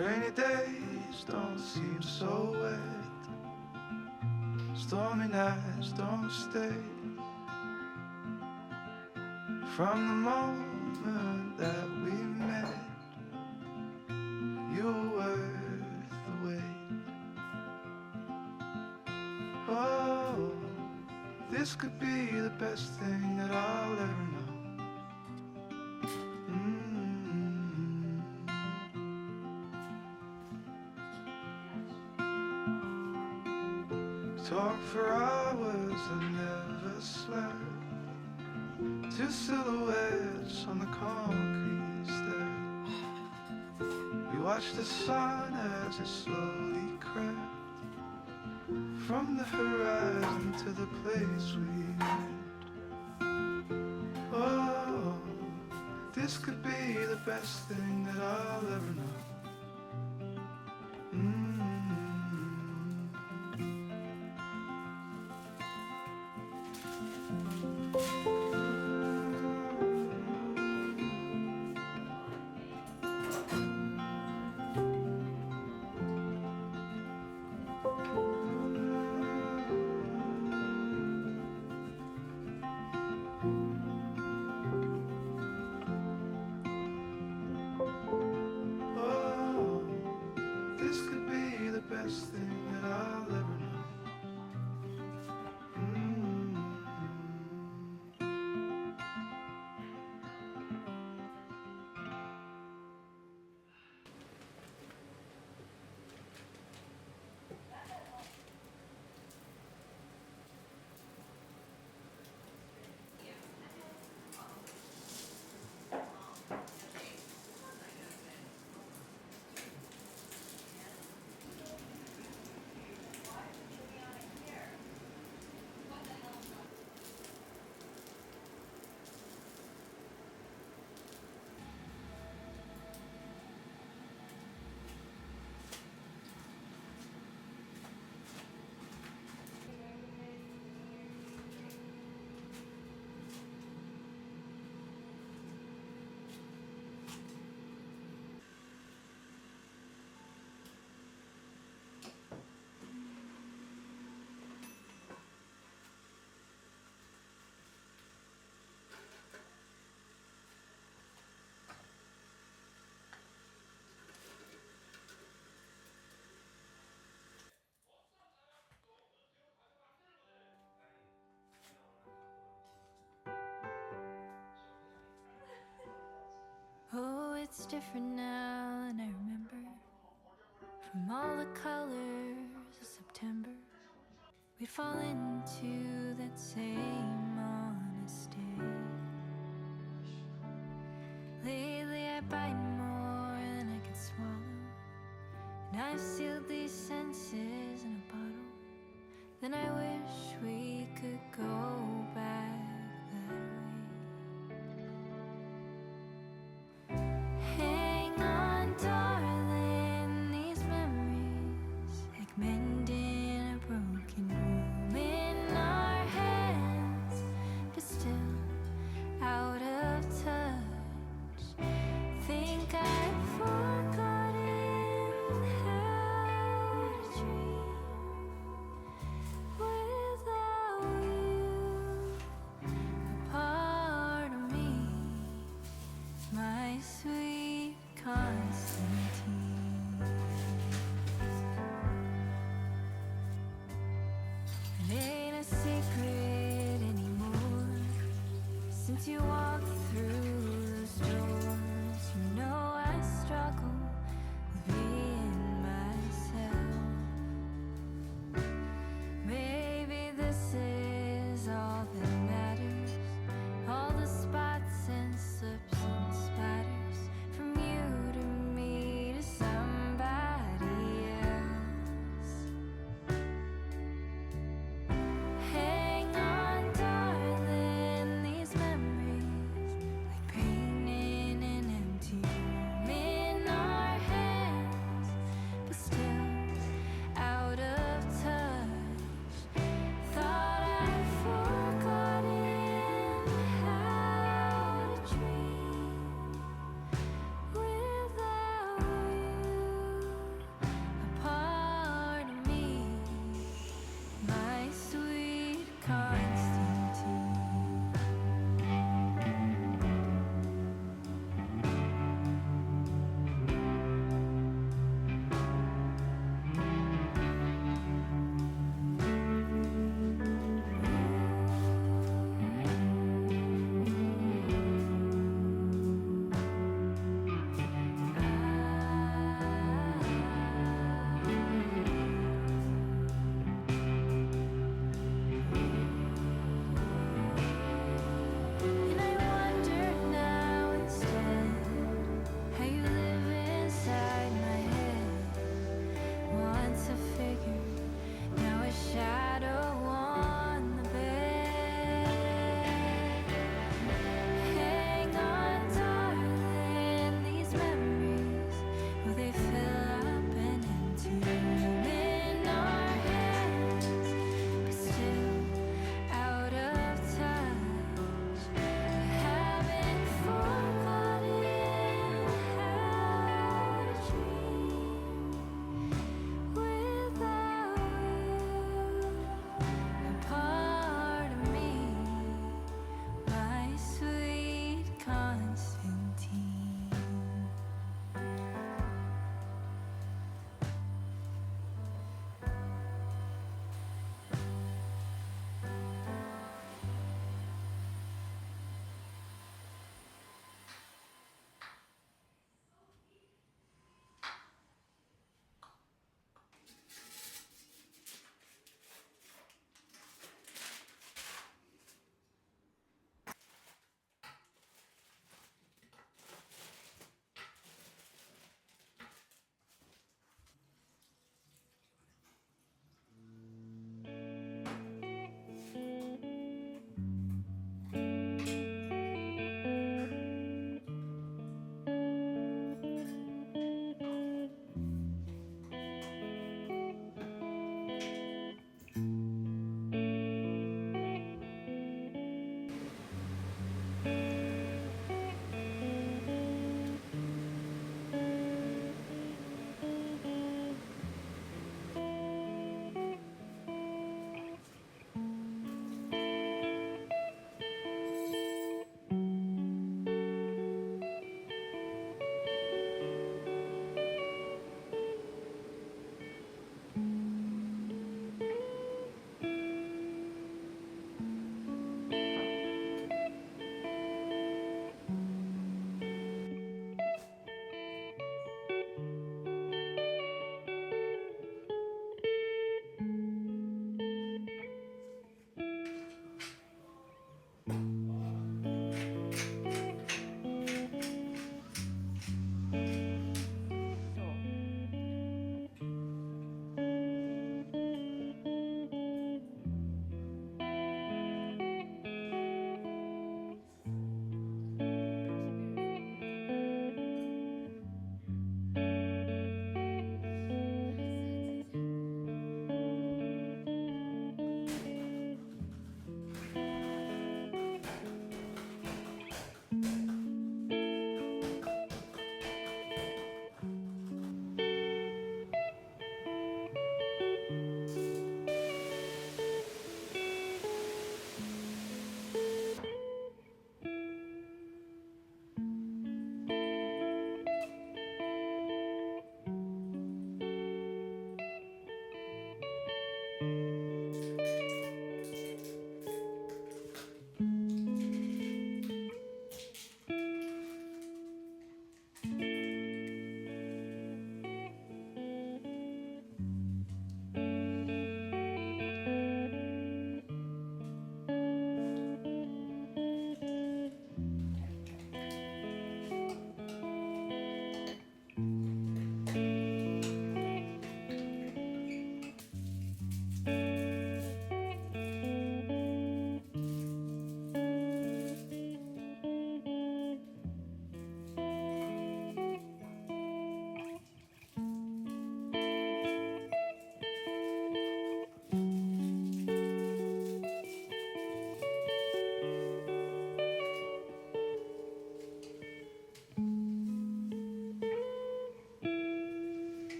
Rainy days don't seem so wet. Stormy nights don't stay. From the moment that we met, you were worth the wait. Oh, this could be the best thing that I'll ever know. Talk for hours and never slept. Two silhouettes on the concrete steps. We watched the sun as it slowly crept from the horizon to the place we met. Oh, this could be the best thing that I'll ever know. Best thing that I'll ever know. Oh, it's different now than I remember. From all the colors of September, we'd fall into that same honest day. Lately I bite more than I can swallow, and I've sealed these senses in a bottle. Then I wish we could go back that way. Hang on, darling, these memories, like mending a broken room in our hands, but still out of touch. Think I've forgotten how to dream without you. A part of me, my sweet Constantine. It ain't a secret anymore since you walked through those doors.